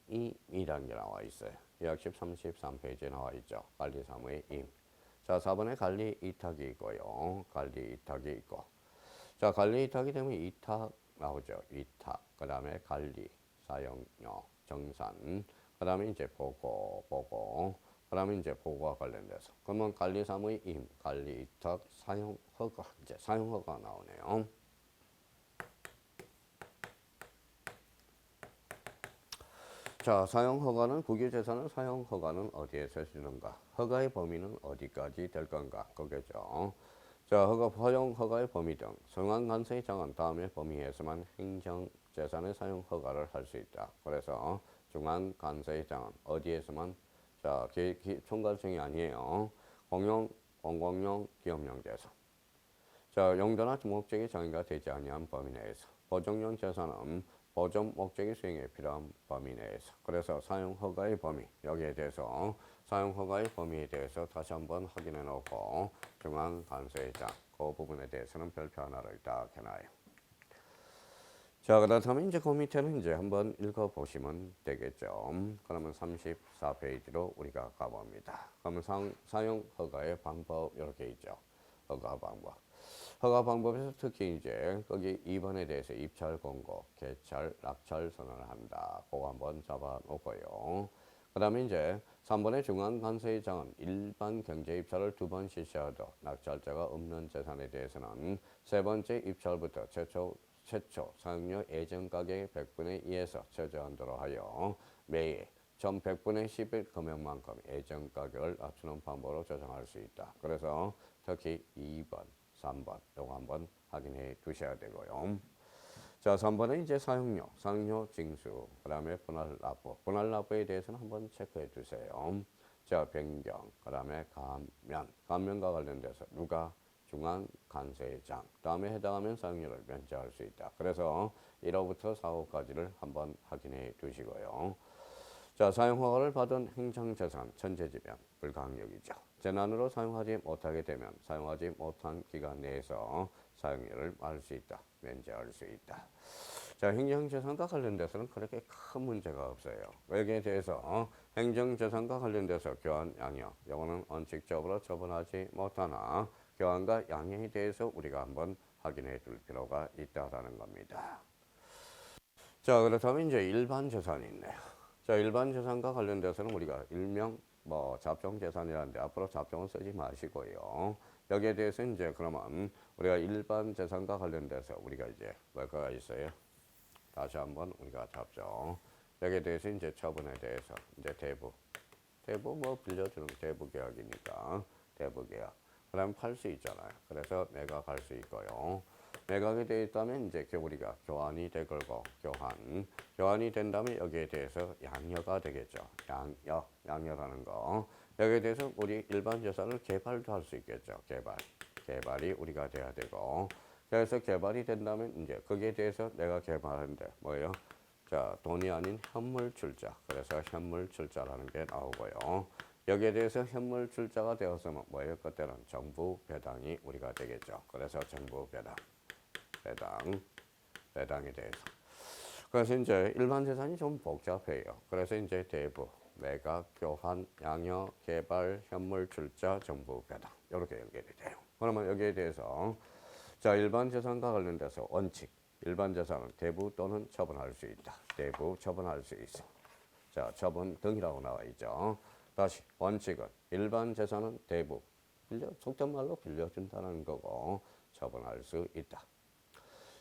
임이라는 게 나와 있어요. 2학습 33페이지에 나와 있죠. 관리사무의 임. 자, 4번에 관리 이탁이 있고요. 관리 이탁이 있고. 자, 관리 이탁이 되면 이탁 나오죠. 이탁. 그 다음에 관리, 사용료, 정산. 그 다음에 이제 보고. 그 다음에 이제 보고와 관련돼서. 그러면 관리사무의 임, 관리 이탁, 사용 허가. 이제 사용 허가 나오네요. 자, 사용 허가는 국유재산을 사용 허가는 어디에서 주는가? 허가의 범위는 어디까지 될 건가? 거겠죠. 자, 사용 허가의 범위 등 중앙관세의 정한 다음의 범위에서만 행정재산의 사용 허가를 할 수 있다. 그래서 중앙관세의 정한 어디에서만 자, 총괄성이 아니에요. 공공용, 기업용 재산. 자, 용도나 목적이 정의가 되지 아니한 범위 내에서 보정용 재산은 보존 목적의 수행에 필요한 범위 내에서 그래서 사용 허가의 범위 여기에 대해서 사용 허가의 범위에 대해서 다시 한번 확인해 놓고 중앙관세의장 그 부분에 대해서는 별표 하나를 딱 해놔요. 자, 그렇다면 이제 그 밑에는 이제 한번 읽어보시면 되겠죠. 그러면 34페이지로 우리가 가봅니다. 그러면 사용 허가의 방법 이렇게 있죠. 허가 방법. 허가 방법에서 특히 이제 거기 2번에 대해서 입찰 공고, 개찰, 낙찰 선언을 한다. 그거 한번 잡아 놓고요. 그 다음에 이제 3번의 중앙관세의장은 일반 경제 입찰을 2번 실시하도 낙찰자가 없는 재산에 대해서는 세 번째 입찰부터 최초 사용료 예정 가격의 100분의 2에서 최저한도로 하여 매일 전 100분의 10일 금액만큼 예정 가격을 낮추는 방법으로 조정할 수 있다. 그래서 특히 2번, 3번 요거 한번 확인해 두셔야 되고요. 자, 3번은 이제 사용료 징수, 그 다음에 분할 납부에 대해서는 한번 체크해 두세요. 자, 변경, 그 다음에 감면과 관련돼서 누가 중앙관세의장, 다음에 해당하면 사용료를 면제할 수 있다. 그래서 1호부터 4호까지를 한번 확인해 두시고요. 자, 사용허가를 받은 행정재산 전체지면 불가항력이죠. 재난으로 사용하지 못하게 되면 사용하지 못한 기간 내에서 사용료를 받을 수 있다. 면제할 수 있다. 자, 행정재산과 관련돼서는 그렇게 큰 문제가 없어요. 여기에 대해서 행정재산과 관련돼서 교환, 양형, 이거는 원칙적으로 처분하지 못하나 교환과 양형에 대해서 우리가 한번 확인해 둘 필요가 있다라는 겁니다. 자, 그렇다면 이제 일반 재산이 있네요. 자, 일반 재산과 관련돼서는 우리가 일명 잡종 재산이라는데 앞으로 잡종은 쓰지 마시고요. 여기에 대해서 이제 그러면 우리가 일반 재산과 관련돼서 우리가 이제 뭐가 있어요? 다시 한번 우리가 잡죠. 여기에 대해서 이제 처분에 대해서 이제 대부 빌려주는 대부 계약이니까 대부 계약. 그다음 팔 수 있잖아요. 그래서 매각할 수 있고요. 매각이 되어 있다면 이제 우리가 교환이 될 거고 교환이 된다면 여기에 대해서 양여가 되겠죠. 양여라는 거. 여기에 대해서 우리 일반 재산을 개발도 할 수 있겠죠. 개발이 우리가 돼야 되고. 그래서 개발이 된다면 이제 거기에 대해서 내가 개발하는데 뭐예요? 자, 돈이 아닌 현물 출자. 그래서 현물 출자라는 게 나오고요. 여기에 대해서 현물 출자가 되었으면 뭐예요? 그때는 정부 배당이 우리가 되겠죠. 그래서 정부 배당에 대해서. 그래서 이제 일반 재산이 좀 복잡해요. 그래서 이제 대부, 매각, 교환, 양형, 개발, 현물, 출자, 정보 배당 이렇게 연결이 돼요. 그러면 여기에 대해서 자 일반 재산과 관련돼서 원칙 일반 재산은 대부 또는 처분할 수 있다. 대부 처분할 수 있어. 자 처분 등이라고 나와 있죠. 다시 원칙은 일반 재산은 대부 속된 말로 빌려준다는 거고 처분할 수 있다.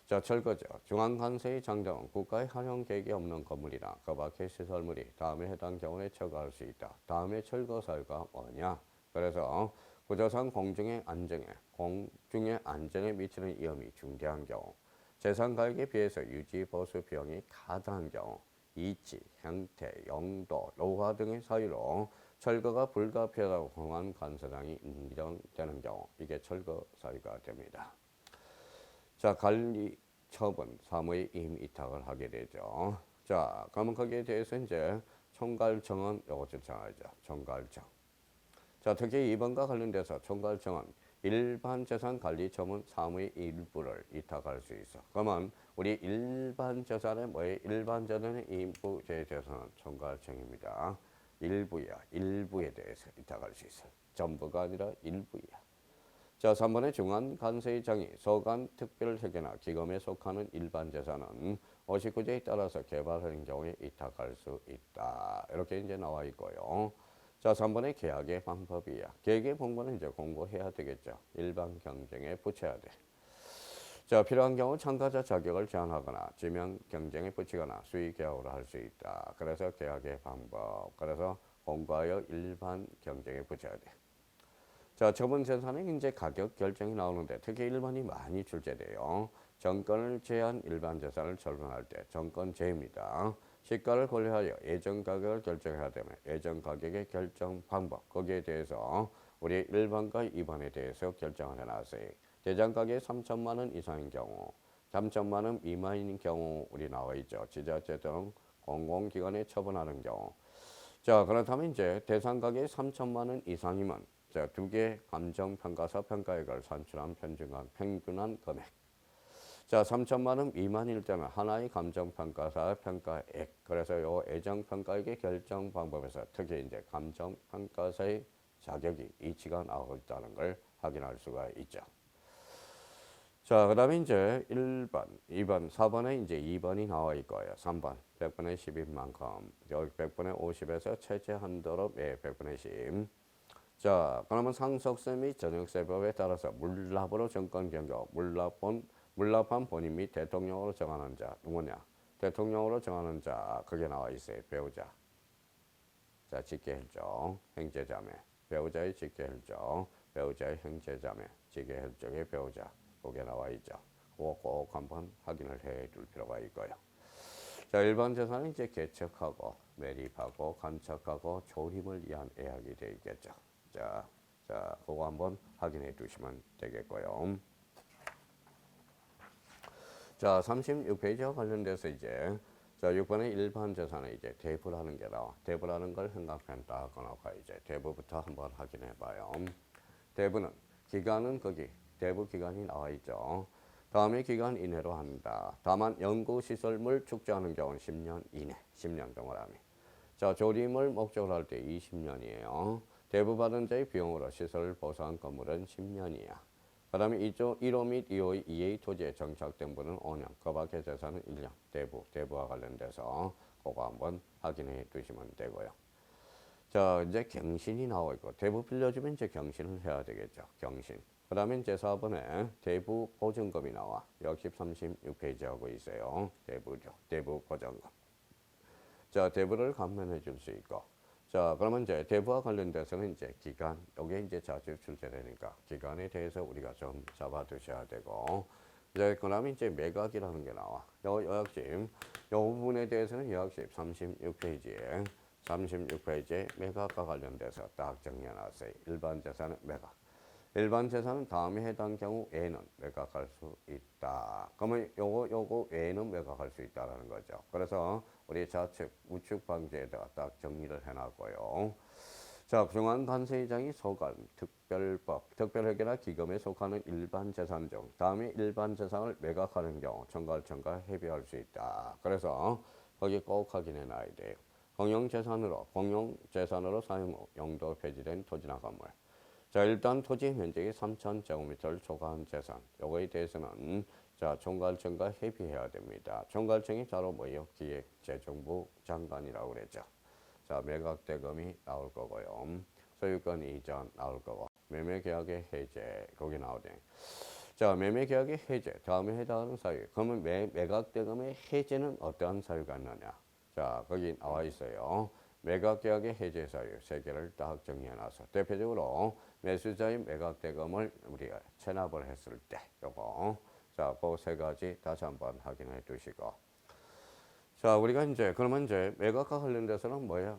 자, 철거죠. 중앙관세의 장정은 국가의 활용 계획이 없는 건물이나 그 밖의 시설물이 다음에 해당 경우에 철거할 수 있다. 다음에 철거 사유가 뭐냐? 그래서 구조상 공중의 안정에 미치는 위험이 중대한 경우, 재산가액에 비해서 유지 보수 비용이 과다한 경우, 이치, 형태, 용도, 노후화 등의 사유로 철거가 불가피하다고 공안관세상이 인정되는 경우, 이게 철거 사유가 됩니다. 자, 관리, 처분, 사무의 임의탁을 하게 되죠. 자, 그러면 거기에 대해서 이제 총괄청은 요거 신청하죠. 총괄청. 자, 특히 2번과 관련돼서 총괄청은 일반 재산 관리 처분 사무의 일부를 위탁할 수 있어. 그러면 우리 일반 재산의 뭐예요? 일반 재산의 일부에 대해서는 총괄청입니다. 일부야. 일부에 대해서 위탁할 수 있어. 전부가 아니라 일부야. 자, 3번의 중앙관세의장이 소관 특별회계나 기금에 속하는 일반 재산은 59조에 따라서 개발하는 경우에 위탁할 수 있다. 이렇게 이제 나와 있고요. 자, 3번의 계약의 방법이야. 계획의 방법은 이제 공부해야 되겠죠. 일반 경쟁에 붙여야 돼. 자, 필요한 경우 참가자 자격을 제한하거나 지명 경쟁에 붙이거나 수의 계약으로 할 수 있다. 그래서 계약의 방법. 그래서 공부하여 일반 경쟁에 붙여야 돼. 자, 처분 재산의 이제 가격 결정이 나오는데 특히 일반이 많이 출제돼요. 정권을 제한 일반 재산을 처분할 때 정권제입니다. 시가를 고려하여 예정 가격을 결정해야 되면 예정 가격의 결정 방법 거기에 대해서 우리 1번과 2번에 대해서 결정을 해놨어요. 대장 가격이 3천만 원 이상인 경우 3천만 원 미만인 경우 우리 나와 있죠. 지자체 등 공공기관에 처분하는 경우. 자, 그렇다면 이제 대상 가격이 3천만 원 이상이면 자, 두 개 감정평가사 평가액을 산출한 평균한 금액. 자, 3천만 원 미만일 때는 하나의 감정평가사 평가액. 그래서 요 애정평가액의 결정 방법에서 특히 이제 감정평가사의 자격이 이치가 나오고 있다는 걸 확인할 수가 있죠. 자, 그 다음에 이제 1번, 2번, 4번에 이제 2번이 나와 있고요. 3번, 100분의 10인 만큼. 여기 100분의 50에서 최대 한도로 매 100분의 10. 자, 그러면 상속세 및 전역세법에 따라서 물납으로 정권 변경, 물납한 본인 및 대통령으로 정하는 자 누구냐? 대통령으로 정하는 자 그게 나와 있어요. 배우자. 자, 직계혈정, 형제자매. 배우자의 직계혈정, 배우자의 형제자매, 직계혈정의 배우자. 그게 나와 있죠. 그거 꼭 한번 확인을 해둘 필요가 있고요. 자, 일반 재산은 이제 개척하고 매립하고 간척하고 조림을 위한 예약이 되어 있겠죠. 자, 그거 한번 확인해 두시면 되겠고요. 자, 36페이지와 관련돼서 이제 자, 6번의 일반 재산에 이제 대부라는 게 나와. 대부라는 걸 생각해 딱 꺼놓고 이제 대부부터 한번 확인해 봐요. 대부는 기간은 거기 대부 기간이 나와 있죠. 다음에 기간 이내로 한다. 다만 연구시설물 축제하는 경우는 10년 이내, 10년 동그라미. 자, 조림을 목적으로 할 때 20년이에요. 대부받은 자의 비용으로 시설을 보수한 건물은 10년이야. 그 다음에 1호 및 2호의 2의 토지에 정착된 분은 5년, 그 밖의 재산은 1년. 대부와 관련돼서 그거 한번 확인해 두시면 되고요. 자, 이제 경신이 나와 있고 대부 빌려주면 이제 경신을 해야 되겠죠. 경신. 그 다음에 이제 4번에 대부 보증금이 나와. 역시 36페이지 하고 있어요. 대부죠. 대부 보증금. 자, 대부를 감면해 줄 수 있고. 자, 그러면 이제 대부와 관련돼서는 이제 기간, 요게 이제 자주 출제되니까 기간에 대해서 우리가 좀 잡아 두셔야 되고. 이제 그다음에 이제 매각이라는 게 나와. 요 부분에 대해서는 역시 36페이지에 매각과 관련돼서 딱 정리해 놨어요. 일반 재산은 매각. 일반 재산은 다음에 해당 경우 외에는 매각할 수 있다. 그러면 요거 외에는 매각할 수 있다라는 거죠. 그래서 우리 좌측 우측 방지에다가 딱 정리를 해놨고요. 자, 중앙관세의장이 소관 특별법 특별회계나 기금에 속하는 일반 재산 중 다음에 일반 재산을 매각하는 경우 총괄청과 협의할 수 있다. 그래서 거기 꼭 확인해 놔야 돼요. 공용재산으로 사용 후 용도 폐지된 토지나 건물. 자, 일단 토지 면적이 3,000제곱미터를 초과한 재산. 요거에 대해서는 자, 총괄청과 협의해야 됩니다. 총괄청이 바로 뭐예요? 기획재정부 장관이라고 그랬죠. 자, 매각대금이 나올 거고요. 소유권 이전 나올 거고. 매매계약의 해제 거기 나오네. 자, 매매계약의 해제 다음에 해당하는 사유. 그러면 매각대금의 해제는 어떠한 사유가 있느냐? 자, 거기 나와 있어요. 매각계약의 해제 사유 3개를 딱 정리해놔서 대표적으로 매수자의 매각대금을 우리가 체납을 했을 때 요거 자, 그 3가지 다시 한번 확인해 두시고 자, 우리가 이제 그러면 이제 매각과 관련돼서는 뭐예요?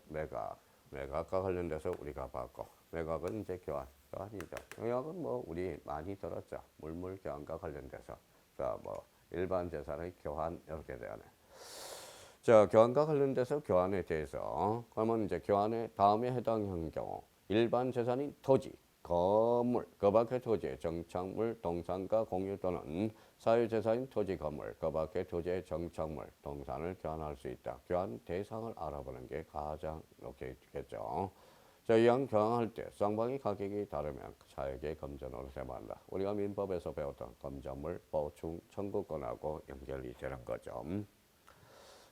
매각과 관련돼서 우리가 봤고 매각은 이제 교환이죠. 교환은 뭐 우리 많이 들었죠. 물물 교환과 관련돼서 자, 뭐 일반 재산의 교환 이렇게 되네. 자, 교환과 관련돼서 교환에 대해서 그러면 이제 교환의 다음에 해당하는 경우 일반 재산인 토지, 건물, 그 밖의 토지의 정착물, 동산과 공유 또는 사유재산인 토지, 건물, 그 밖의 토지의 정착물, 동산을 교환할 수 있다. 교환 대상을 알아보는 게 가장 높게 있겠죠. 자, 이왕 교환할 때 쌍방의 가격이 다르면 차액의 검전으로 세무한다. 우리가 민법에서 배웠던 검전물 보충 청구권하고 연결이 되는 거죠.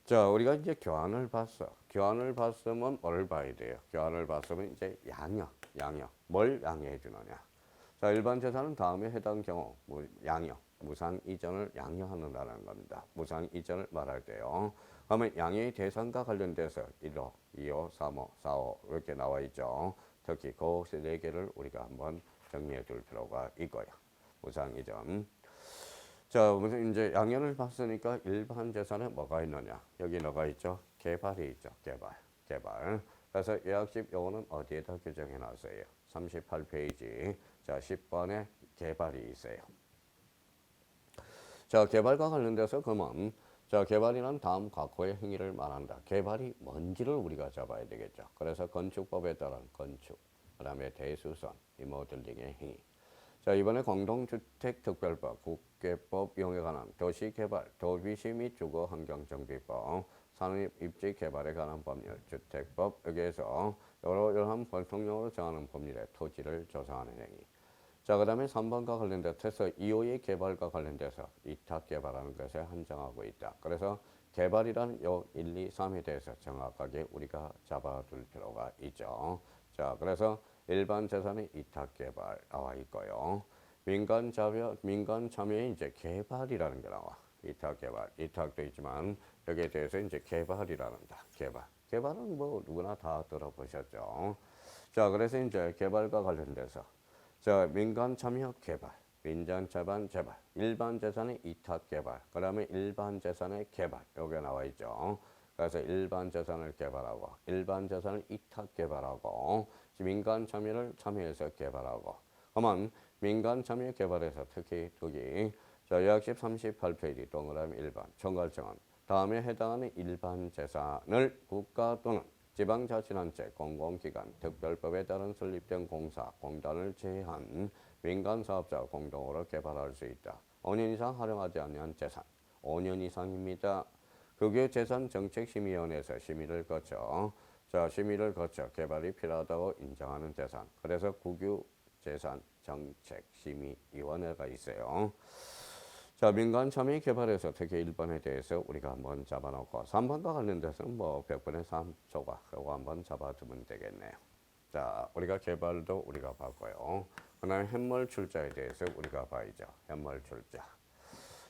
자, 우리가 이제 교환을 봤어. 교환을 봤으면 뭘 봐야 돼요? 교환을 봤으면 이제 양형. 뭘 양해해 주느냐? 자, 일반 재산은 다음에 해당 경우 양형, 무상 이전을 양형한다는 겁니다. 무상 이전을 말할 때요. 그러면 양해의 대상과 관련돼서 1호, 2호, 3호, 4호 이렇게 나와 있죠. 특히 그 4개를 우리가 한번 정리해 둘 필요가 있고요. 무상 이전. 자, 무슨 이제 양형을 봤으니까 일반 재산에 뭐가 있느냐? 여기 뭐가 있죠? 개발이 있죠. 개발. 그래서 예약집 요거는 어디에다 규정해 놨어요? 38페이지. 자, 10번에 개발이 있어요. 자, 개발과 관련돼서 그러면 자, 개발이란 다음 과거의 행위를 말한다. 개발이 뭔지를 우리가 잡아야 되겠죠. 그래서 건축법에 따른 건축, 그다음에 대수선, 리모델링의 행위. 자, 이번에 공동주택특별법, 국계법 이용에 관한 도시개발, 도시시 및 주거환경정비법, 산업입지개발에 관한 법률, 주택법 여기에서 이러한 보통용어로 정하는 법률에 토지를 조성하는 행위. 자, 그 다음에 3번과 관련돼서 이후의 개발과 관련돼서 이탁개발하는 것에 한정하고 있다. 그래서 개발이라는 요 1, 2, 3에 대해서 정확하게 우리가 잡아둘 필요가 있죠. 자, 그래서 일반 재산의 이탁개발 나와 있고요. 민간 참여의 이제 개발이라는 게 나와. 이탁개발, 이탁도 있지만 여기에 대해서 이제 개발이라는다. 개발은 뭐 누구나 다 들어보셨죠. 자, 그래서 이제 개발과 관련돼서 자, 민간 참여 개발, 민간 재반 개발, 일반 재산의 이탁 개발, 그 다음에 일반 재산의 개발, 여기 나와 있죠. 그래서 일반 재산을 개발하고, 일반 재산을 이탁 개발하고, 민간 참여를 참여해서 개발하고, 그러면 민간 참여 개발에서 특히 여기 자, 요약집 38페이지 동그라미 1번 총괄정원 다음에 해당하는 일반 재산을 국가 또는 지방자치단체, 공공기관, 특별법에 따른 설립된 공사, 공단을 제외한 민간사업자가 공동으로 개발할 수 있다. 5년 이상 활용하지 않은 재산, 5년 이상입니다. 국유재산정책심의위원회에서 심의를 거쳐 개발이 필요하다고 인정하는 재산. 그래서 국유재산정책심의위원회가 있어요. 자, 민간 참여 개발에서 특히 1번에 대해서 우리가 한번 잡아놓고 3번과 관련돼서는 뭐 100분의 3 조각 이거 한번 잡아두면 되겠네요. 자, 우리가 개발도 우리가 봤고요. 그 다음에 현물 출자에 대해서 우리가 봐야죠. 현물 출자.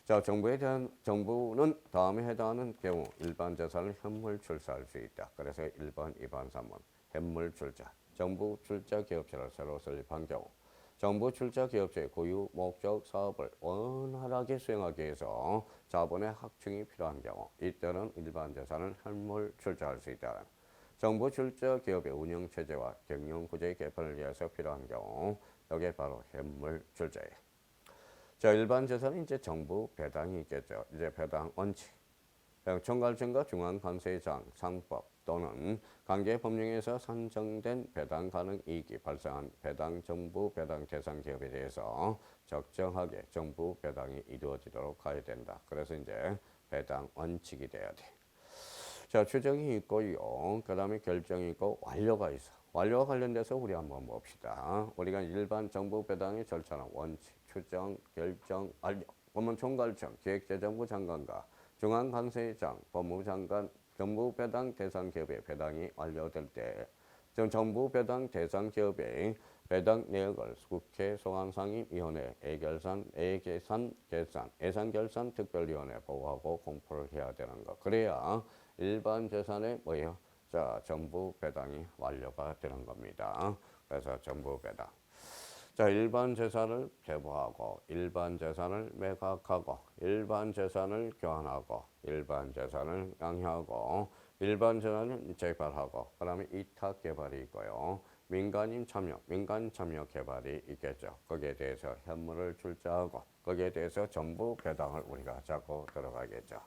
자, 정부는 다음에 해당하는 경우 일반 재산을 현물 출자할 수 있다. 그래서 1번, 2번, 3번 현물 출자. 정부 출자 기업체를 새로 설립한 경우 정부 출자 기업체의 고유 목적 사업을 원활하게 수행하기 위해서 자본의 확충이 필요한 경우 이때는 일반 재산을 현물 출자할 수 있다. 정부 출자 기업의 운영 체제와 경영 구조의 개편을 위해서 필요한 경우 이게 바로 현물 출자예요. 자, 일반 재산은 이제 정부 배당이 있겠죠. 이제 배당 원칙. 총괄청과 중앙관세청 상법 또는 관계 법령에서 산정된 배당 가능 이익이 발생한 정부 배당 대상 기업에 대해서 적정하게 정부 배당이 이루어지도록 가야 된다. 그래서 이제 배당 원칙이 돼야 돼. 자, 추정이 있고요. 그 다음에 결정이 있고 완료가 있어. 완료와 관련돼서 우리 한번 봅시다. 우리가 일반 정부 배당의 절차는 원칙, 추정, 결정, 완료. 보면 총괄청, 기획재정부 장관과 중앙관세청, 법무장관, 정부 배당 대상 기업의 배당이 완료될 때 정부 배당 대상 기업의 배당 내역을 국회 소관상임위원회에 예산결산 특별위원회에 보고하고 공포를 해야 되는 거. 그래야 일반 재산의 뭐예요? 자, 정부 배당이 완료가 되는 겁니다. 그래서 정부 배당. 자, 일반 재산을 배부하고, 일반 재산을 매각하고, 일반 재산을 교환하고, 일반 재산을 양해하고, 일반 재산을 재발하고, 그 다음에 이탁 개발이 있고요. 민간인 참여, 민간 참여 개발이 있겠죠. 거기에 대해서 현물을 출자하고, 거기에 대해서 전부 배당을 우리가 잡고 들어가겠죠.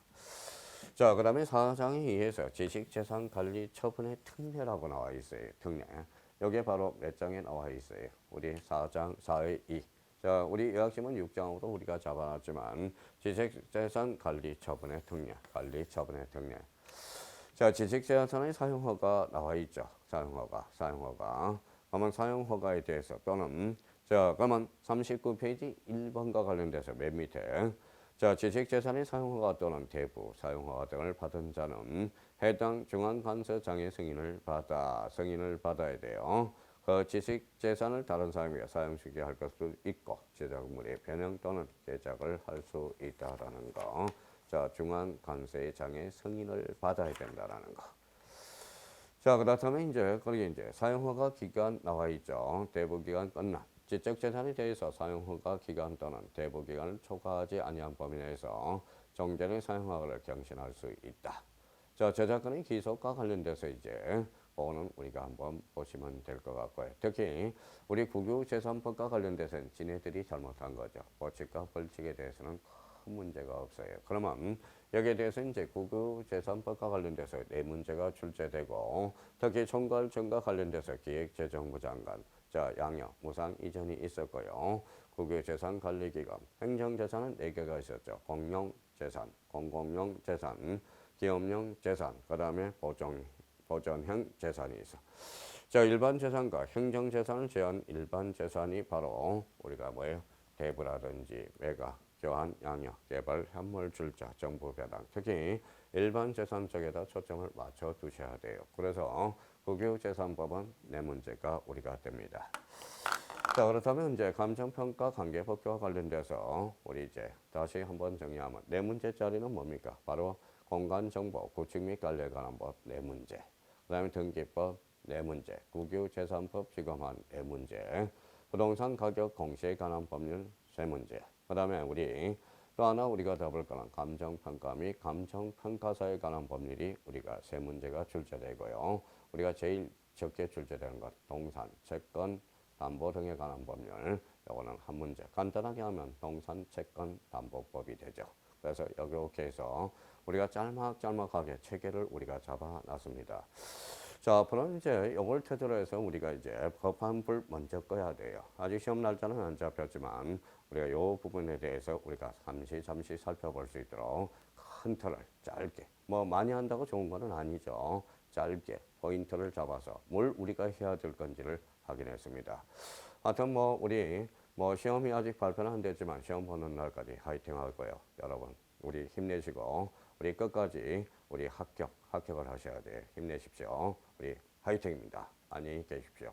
자, 그 다음에 4장에 의해서 지식재산관리 처분의 특례라고 나와 있어요. 특례. 여기에 바로 몇 장에 나와 있어요. 우리 4장 4의 2. 자, 우리 의학심은 6장으로 우리가 잡아놨지만 지식재산관리 처분의 특례, 관리 처분의 특례. 자, 지식재산의 사용허가 나와 있죠. 사용허가. 그러면 사용허가에 대해서 또는 자, 그러면 39페이지 1번과 관련돼서 맨 밑에 자, 지식재산의 사용허가 또는 대부 사용허가 등을 받은 자는 해당 중앙관세청의 승인을 받아야 돼요. 그 지식재산을 다른 사람에게 사용시키게 할 것도 있고 제작물의 변형 또는 제작을 할 수 있다라는 거. 자, 중앙관세청의 승인을 받아야 된다라는 거. 자, 그다음에 이제 사용허가 기간 나와 있죠. 대부 기간 끝난. 지적재산에 대해서 사용허가 기간 또는 대부 기간을 초과하지 아니한 범위 내에서 정제의 사용허가를 경신할 수 있다. 자, 저작권의 기속과 관련돼서 이제 그거는 우리가 한번 보시면 될 것 같고요. 특히 우리 국유재산법과 관련돼서는 지네들이 잘못한 거죠. 법칙과 벌칙에 대해서는 큰 문제가 없어요. 그러면 여기에 대해서 이제 국유재산법과 관련돼서 네 문제가 출제되고 특히 총괄청과 관련돼서 기획재정부 장관 자, 양형, 무상 이전이 있었고요. 국유재산관리기관, 행정재산은 4개가 있었죠. 공용재산, 공공용재산, 기업용재산, 그 다음에 보존형 재산이 있어. 자, 일반재산과 행정재산을 제한 일반재산이 바로 우리가 뭐예요? 대부라든지 매각, 교환, 양육, 개발, 현물 출자, 정부 배당. 특히 일반재산 쪽에다 초점을 맞춰 두셔야 돼요. 그래서 국유재산법은 네 문제가 우리가 됩니다. 자, 그렇다면 이제 감정평가 관계법규와 관련돼서 우리 이제 다시 한번 정리하면 네 문제짜리는 뭡니까? 바로 공간정보, 구축 및 관리에 관한 법 네 문제. 그 다음에 등기법 네 문제, 국유재산법 시검한 네 문제, 부동산 가격 공시에 관한 법률 세 문제. 그 다음에 우리 또 하나 우리가 더 볼 거는 감정평가 및 감정평가사에 관한 법률이 우리가 세 문제가 출제되고요. 우리가 제일 적게 출제되는 것 동산, 채권, 담보 등에 관한 법률 요거는 한 문제. 간단하게 하면 동산, 채권, 담보법이 되죠. 그래서 이렇게 해서 우리가 짤막하게 체계를 우리가 잡아놨습니다. 자, 앞으로 이제 이걸 토대로 해서 우리가 이제 법한불 먼저 꺼야 돼요. 아직 시험 날짜는 안 잡혔지만 우리가 이 부분에 대해서 우리가 잠시 살펴볼 수 있도록 큰 틀을 짧게 뭐 많이 한다고 좋은 거는 아니죠. 짧게 포인트를 잡아서 뭘 우리가 해야 될 건지를 확인했습니다. 하여튼 뭐 우리 뭐 시험이 아직 발표는 안 됐지만 시험 보는 날까지 화이팅 하고요. 여러분 우리 힘내시고 우리 끝까지 우리 합격을 하셔야 돼요. 힘내십시오. 우리 화이팅입니다. 안녕히 계십시오.